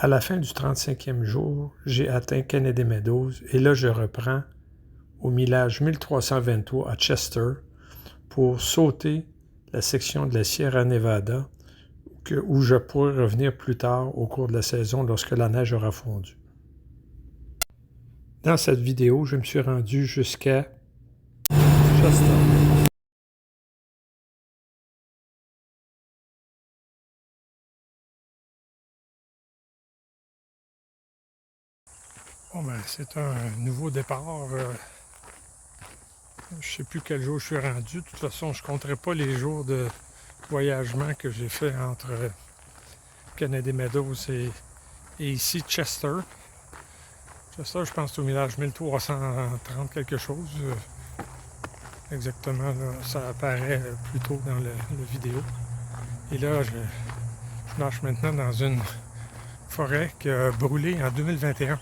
À la fin du 35e jour, j'ai atteint Kennedy Meadows et là je reprends au millage 1323 à Chester pour sauter la section de la Sierra Nevada où je pourrai revenir plus tard au cours de la saison lorsque la neige aura fondu. Dans cette vidéo, je me suis rendu jusqu'à Chester. Bon ben, c'est un nouveau départ. Je ne sais plus quel jour je suis rendu. De toute façon, je ne compterai pas les jours de voyagement que j'ai fait entre Kennedy Meadows et ici Chester. Chester, je pense, c'est au millage 1330 quelque chose. Exactement, là, ça apparaît plus tôt dans la vidéo. Et là, je marche maintenant dans une forêt qui a brûlé en 2021.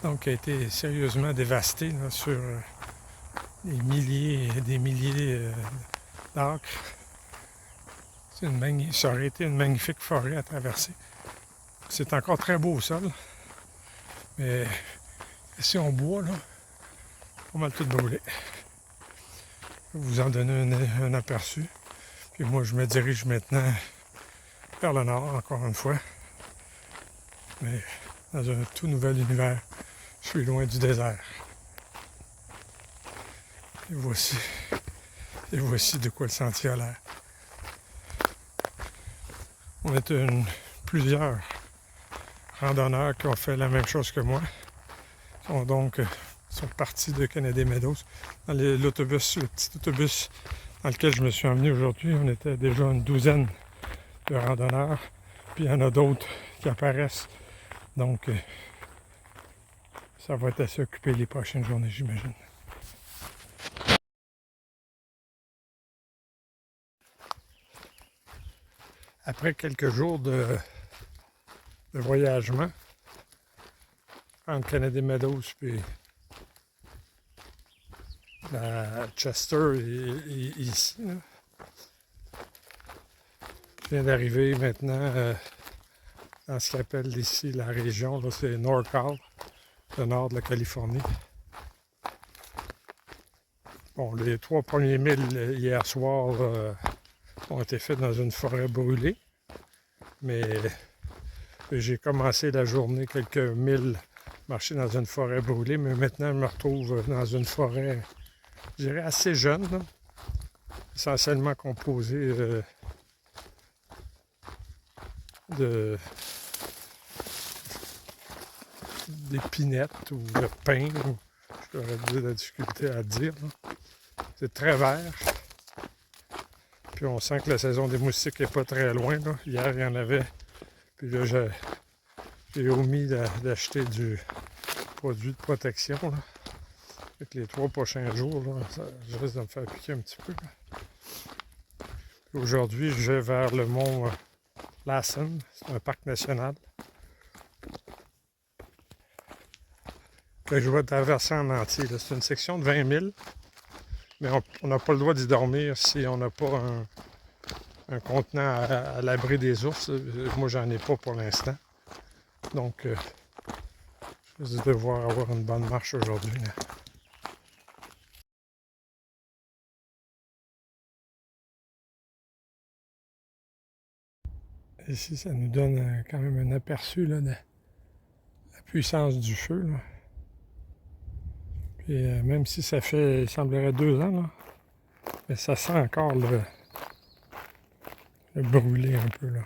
Donc, qui a été sérieusement dévastée là, sur des milliers et des milliers d'acres. Ça aurait été une magnifique forêt à traverser. C'est encore très beau au sol. Mais si on boit, là, on va tout brûler. Je vais vous en donner un aperçu. Puis moi, je me dirige maintenant vers le nord, encore une fois. Mais dans un tout nouvel univers. Je suis loin du désert. Et voici de quoi le sentier a l'air. On est plusieurs randonneurs qui ont fait la même chose que moi. Ils sont partis de Kennedy Meadows. Dans le petit autobus dans lequel je me suis emmené aujourd'hui, on était déjà une douzaine de randonneurs. Puis il y en a d'autres qui apparaissent. Donc, ça va être assez occupé les prochaines journées, j'imagine. Après quelques jours de voyagement entre Kennedy Meadows et Chester et ici, là, je viens d'arriver maintenant dans ce qu'on appelle ici la région, là, c'est NorCal, le nord de la Californie. Bon, les 3 premiers milles hier soir ont été faits dans une forêt brûlée, mais j'ai commencé la journée quelques milles marcher dans une forêt brûlée, mais maintenant je me retrouve dans une forêt, je dirais, assez jeune, là, essentiellement composée d'épinettes ou de pins, j'aurais de la difficulté à dire. C'est très vert. Puis on sent que la saison des moustiques n'est pas très loin. Là. Hier, il y en avait. Puis là, j'ai omis d'acheter du produit de protection. Là. Avec les 3 prochains jours, là, je risque de me faire piquer un petit peu. Aujourd'hui, je vais vers le mont Lassen. C'est un parc national. Que je vais traverser en entier. C'est une section de 20 000. Mais on n'a pas le droit d'y dormir si on n'a pas un contenant à l'abri des ours. Moi, j'en ai pas pour l'instant. Donc, je vais devoir avoir une bonne marche aujourd'hui. Ici, ça nous donne quand même un aperçu là, de la puissance du feu. Là. Puis, même si ça fait, il semblerait 2 ans, là, mais ça sent encore le brûler un peu. Là.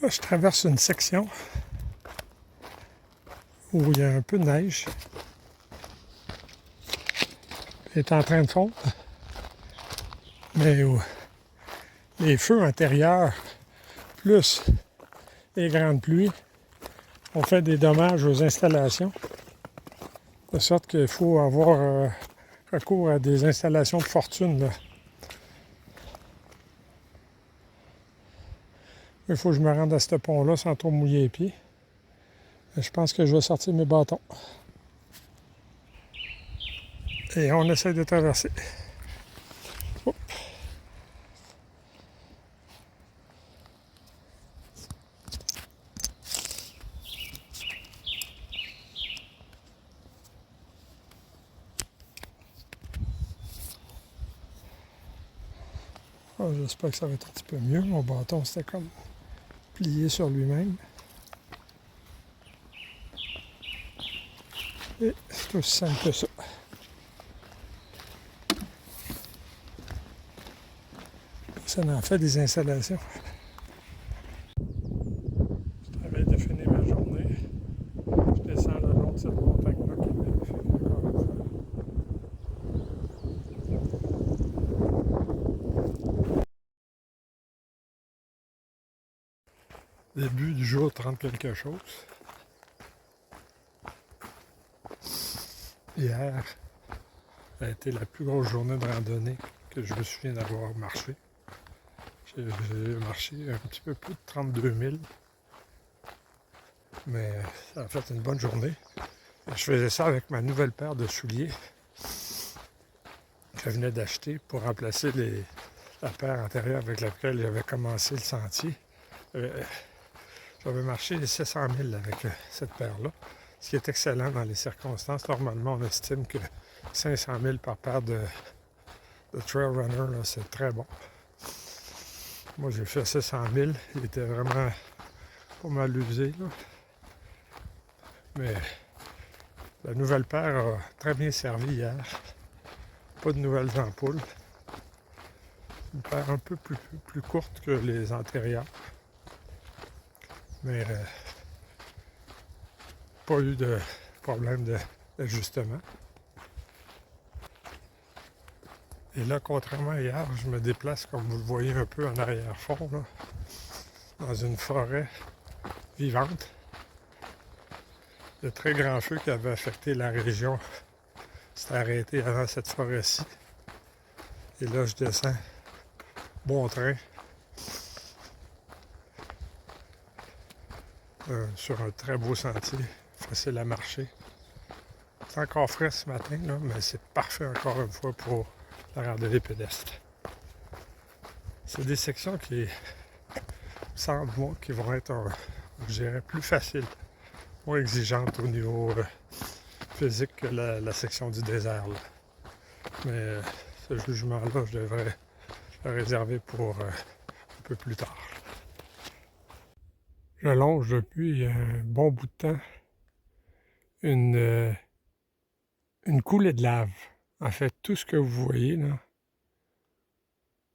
Là, je traverse une section où il y a un peu de neige. Elle est en train de fondre. Mais les feux antérieurs, plus les grandes pluies, ont fait des dommages aux installations. De sorte qu'il faut avoir recours à des installations de fortune. Là. Il faut que je me rende à ce pont-là sans trop mouiller les pieds. Je pense que je vais sortir mes bâtons. Et on essaie de traverser. Oups. Ah, j'espère que ça va être un petit peu mieux. Mon bâton, c'était comme plié sur lui-même. Et c'est aussi simple que ça. Ça en fait des installations. Je travaille de finir ma journée. Je descends le long de cette montagne-là qui est magnifique encore une fois. Début du jour 30 quelque chose. Hier a été la plus grosse journée de randonnée que je me souviens d'avoir marché. J'ai marché un petit peu plus de 32 000, mais ça a fait une bonne journée. Je faisais ça avec ma nouvelle paire de souliers que je venais d'acheter pour remplacer la paire antérieure avec laquelle j'avais commencé le sentier. J'avais marché les 700 000 avec cette paire-là, ce qui est excellent dans les circonstances. Normalement, on estime que 500 000 par paire de trail runner, c'est très bon. Moi, j'ai fait 700 000. Il était vraiment pas mal usé, là. Mais la nouvelle paire a très bien servi hier. Pas de nouvelles ampoules. Une paire un peu plus courte que les antérieures. Mais pas eu de problème d'ajustement. Et là, contrairement à hier, je me déplace, comme vous le voyez un peu en arrière-fond, là, dans une forêt vivante. Le très grand feu qui avait affecté la région s'est arrêté avant cette forêt-ci. Et là, je descends bon train sur un très beau sentier, facile à marcher. C'est encore frais ce matin, là, mais c'est parfait encore une fois pour la randonnée pédestre. C'est des sections qui semblent, moi, qui vont être, je dirais, plus faciles, moins exigeantes au niveau physique que la section du désert, là. Mais ce jugement-là, je devrais le réserver pour un peu plus tard. Je longe depuis un bon bout de temps une coulée de lave. En fait, tout ce que vous voyez, là,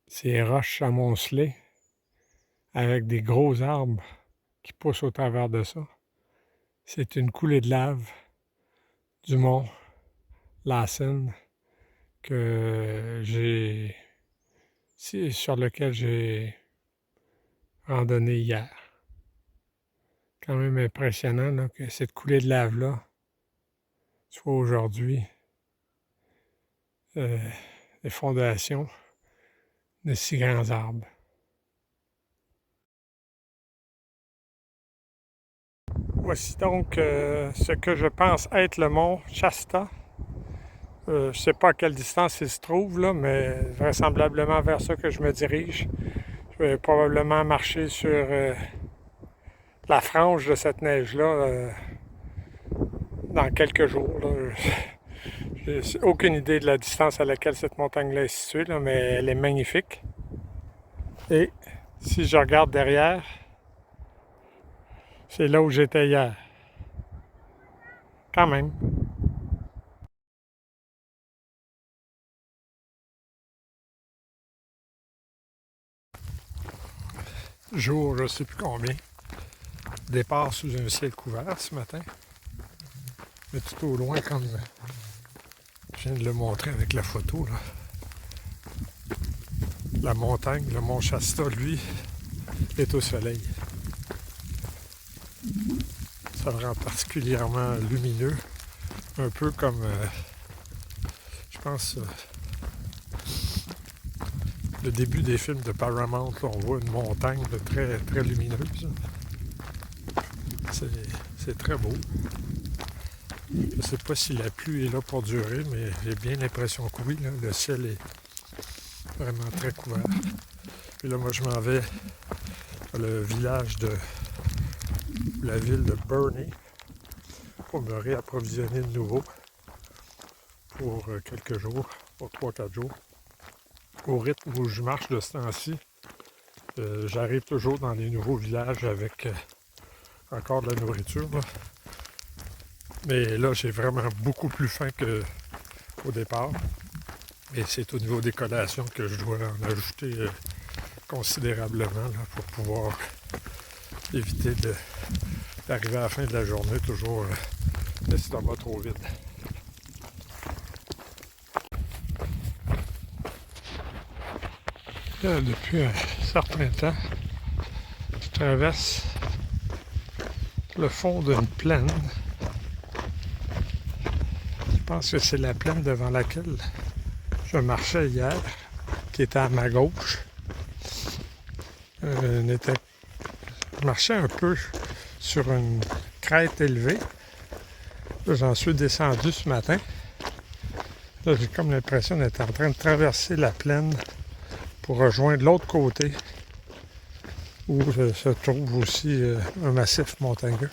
c'est roches amoncelées avec des gros arbres qui poussent au travers de ça. C'est une coulée de lave du mont Lassen sur lequel j'ai randonné hier. Quand même impressionnant là, que cette coulée de lave-là soit aujourd'hui les fondations de si grands arbres. Voici donc ce que je pense être le mont Shasta. Je ne sais pas à quelle distance il se trouve, là, mais vraisemblablement vers ça que je me dirige. Je vais probablement marcher sur la frange de cette neige-là dans quelques jours. J'ai aucune idée de la distance à laquelle cette montagne-là est située, là, mais elle est magnifique. Et si je regarde derrière, c'est là où j'étais hier. Quand même. Jour, je ne sais plus combien. Départ sous un ciel couvert ce matin. Mais tout au loin, comme je viens de le montrer avec la photo, là. La montagne, le mont Shasta, lui, est au soleil. Ça le rend particulièrement lumineux. Un peu comme, je pense, le début des films de Paramount. Là, on voit une montagne très, très lumineuse. C'est très beau. Je ne sais pas si la pluie est là pour durer, mais j'ai bien l'impression que oui. Là, le ciel est vraiment très couvert. Puis là, moi, je m'en vais dans le village de la ville de Burney pour me réapprovisionner de nouveau pour quelques jours, pour 3-4 jours. au rythme où je marche de ce temps-ci, j'arrive toujours dans les nouveaux villages avec encore de la nourriture. Là. Mais là, j'ai vraiment beaucoup plus faim qu'au départ. Et c'est au niveau des collations que je dois en ajouter considérablement là, pour pouvoir éviter d'arriver à la fin de la journée toujours l'estomac trop vide. Là, depuis un certain temps, je traverse le fond d'une plaine. Je pense que c'est la plaine devant laquelle je marchais hier, qui était à ma gauche. Je marchais un peu sur une crête élevée. Là, j'en suis descendu ce matin. Là, j'ai comme l'impression d'être en train de traverser la plaine pour rejoindre l'autre côté où se trouve aussi un massif montagneux.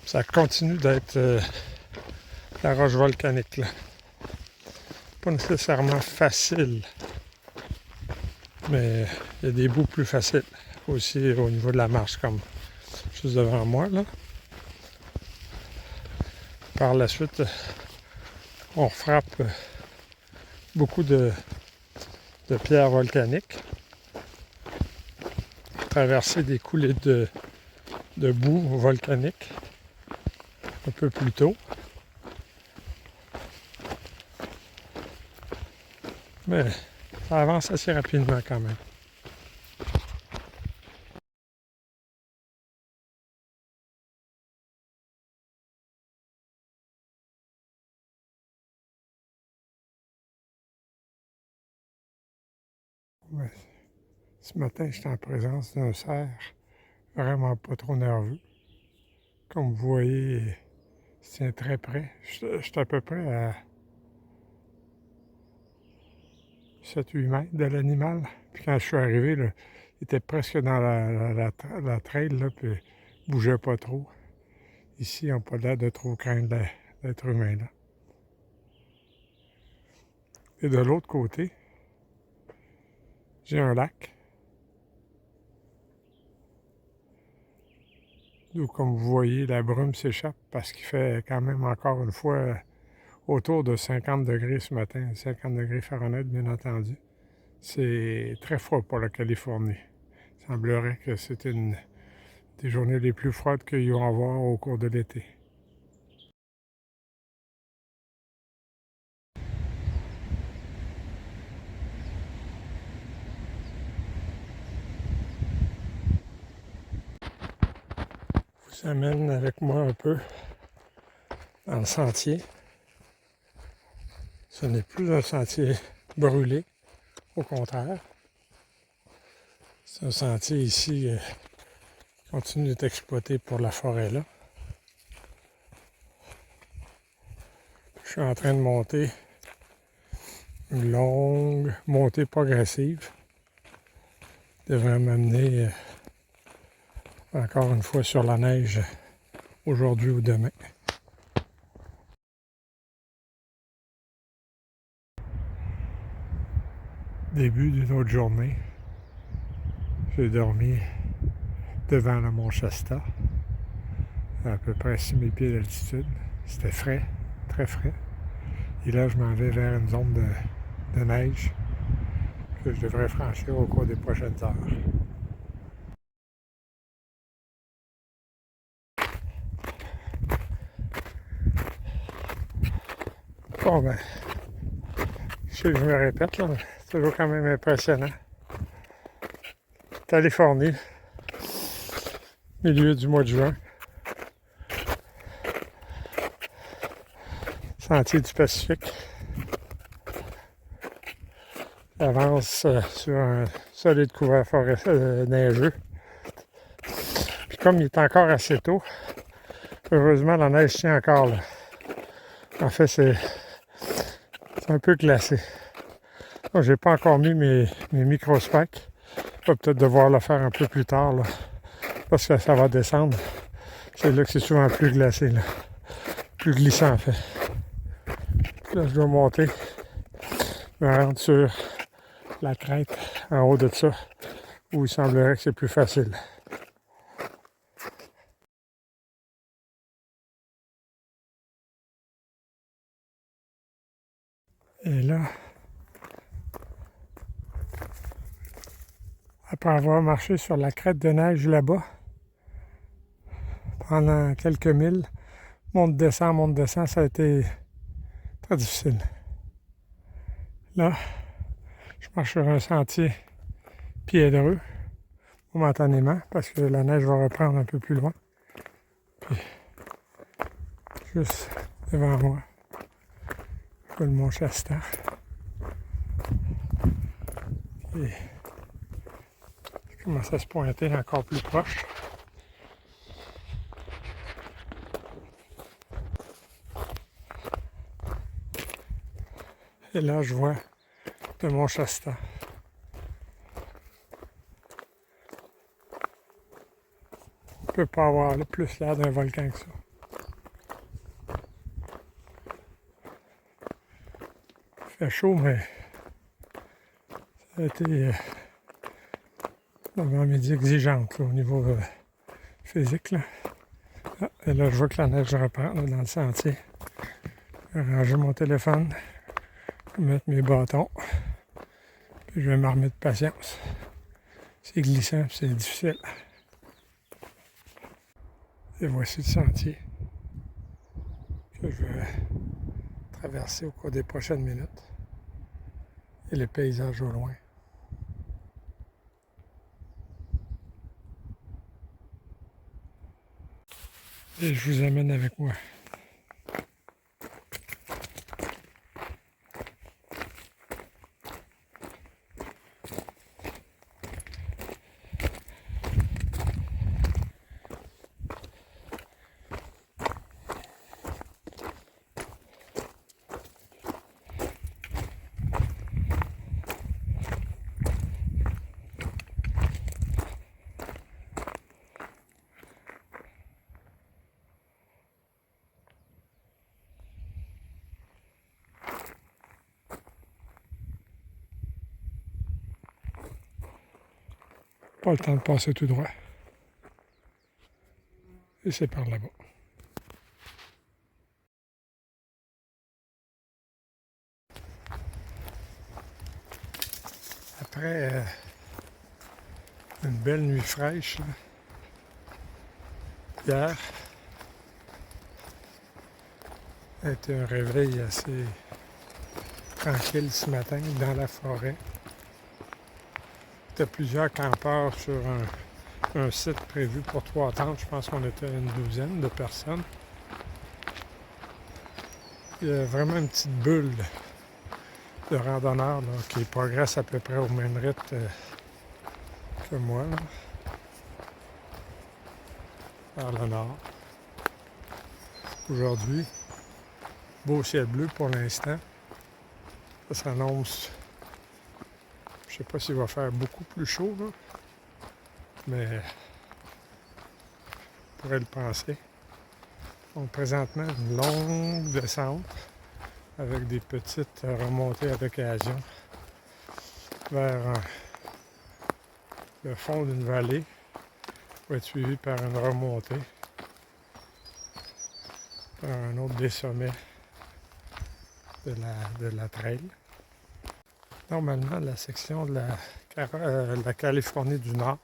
Ça continue d'être la roche volcanique, là. Pas nécessairement facile, mais il y a des bouts plus faciles aussi au niveau de la marche, comme juste devant moi, là. Par la suite, on frappe beaucoup de pierres volcaniques, traverser des coulées de boue volcanique un peu plus tôt. Mais ça avance assez rapidement quand même. Ouais. Ce matin, j'étais en présence d'un cerf vraiment pas trop nerveux. Comme vous voyez, il se tient très près. J'étais à peu près à 7-8 mètres de l'animal. Puis quand je suis arrivé, là, il était presque dans la trail, là, puis il bougeait pas trop. Ici, on n'a pas l'air de trop craindre l'être humain, là. Et de l'autre côté, j'ai un lac. D'où, comme vous voyez, la brume s'échappe parce qu'il fait quand même encore une fois autour de 50 degrés ce matin, 50 degrés Fahrenheit, bien entendu. C'est très froid pour la Californie. Il semblerait que c'est une des journées les plus froides qu'il y a à avoir au cours de l'été. Je vous amène avec moi un peu dans le sentier. Ce n'est plus un sentier brûlé, au contraire. C'est un sentier ici qui continue d'être exploité pour la forêt là. Je suis en train de monter une longue montée progressive. Devrait m'amener encore une fois sur la neige aujourd'hui ou demain. Début d'une autre journée. J'ai dormi devant le mont Shasta, à peu près 6000 pieds d'altitude. C'était frais, très frais. Et là, je m'en vais vers une zone de neige que je devrais franchir au cours des prochaines heures. Bon ben, je sais que je me répète, là, mais c'est toujours quand même impressionnant. Californie, milieu du mois de juin. Sentier du Pacifique. Avance sur un solide couvert forêt neigeux. Puis comme il est encore assez tôt, heureusement la neige tient encore là. En fait, c'est un peu glacé. Moi, j'ai pas encore mis mes micro-specs. Je vais peut-être devoir le faire un peu plus tard, là, parce que ça va descendre. C'est là que c'est souvent plus glacé, là. Plus glissant, en fait. Là, je dois monter Je me rendre sur la crête en haut de ça, où il semblerait que c'est plus facile. Et là, après avoir marché sur la crête de neige là-bas, pendant quelques milles, monte-descend, ça a été très difficile. Là, je marche sur un sentier piédreux, momentanément, parce que la neige va reprendre un peu plus loin. Puis, juste devant moi, je vois le mont Shasta. Et il commence à se pointer encore plus proche. Et là, je vois le mont Shasta. On ne peut pas avoir plus l'air d'un volcan que ça. Il fait chaud, mais ça a été avant midi exigeante là, au niveau physique. Là. Ah, et là, je vois que la neige reprend là, dans le sentier. Je vais ranger mon téléphone, mettre mes bâtons, puis je vais m'armer de patience. C'est glissant, c'est difficile. Et voici le sentier que je vais traverser au cours des prochaines minutes. Et les paysages au loin. Et je vous amène avec moi. Pas le temps de passer tout droit. Et c'est par là-bas. Après une belle nuit fraîche, là, hier, a été un réveil assez tranquille ce matin dans la forêt. Il y a plusieurs campeurs sur un site prévu pour 3 tentes. Je pense qu'on était une douzaine de personnes. Il y a vraiment une petite bulle de randonneurs là, qui progressent à peu près au même rythme que moi, là, vers le nord. Aujourd'hui, beau ciel bleu pour l'instant. Ça s'annonce, je ne sais pas s'il va faire beaucoup plus chaud, là, mais on pourrait le penser. Donc présentement, une longue descente avec des petites remontées à l'occasion vers le fond d'une vallée va être suivi par une remontée vers un autre des sommets de la trail. Normalement, la section de la Californie du Nord,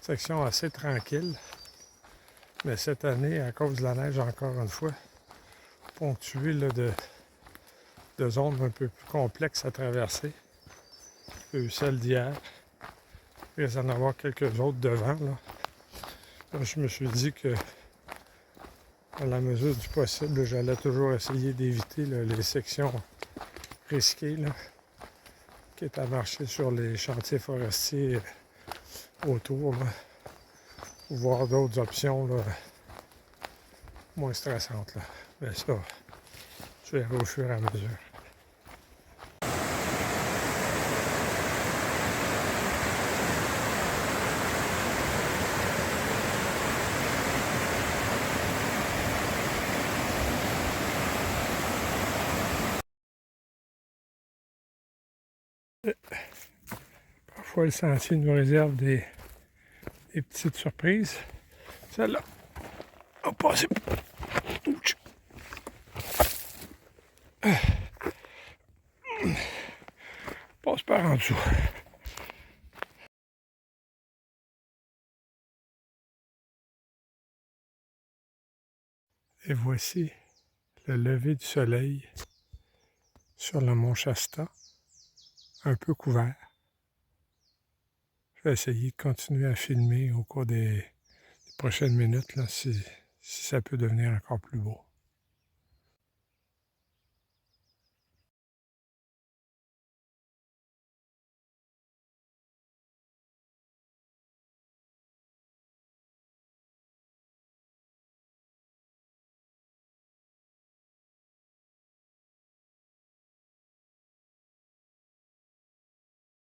section assez tranquille, mais cette année, à cause de la neige, encore une fois, ponctuée là, de zones un peu plus complexes à traverser que celle d'hier. Il risque d'en avoir quelques autres devant. Là. Donc, je me suis dit que, à la mesure du possible, j'allais toujours essayer d'éviter là, les sections risquées, là, qui est à marcher sur les chantiers forestiers autour, là, ou voir d'autres options là, moins stressantes. Là. Mais ça, je verrai au fur et à mesure. Parfois, le sentier nous réserve des petites surprises. Celle-là, on passe. Passe par en dessous. Et voici le lever du soleil sur le mont Shasta, un peu couvert. Je vais essayer de continuer à filmer au cours des prochaines minutes, là, si ça peut devenir encore plus beau.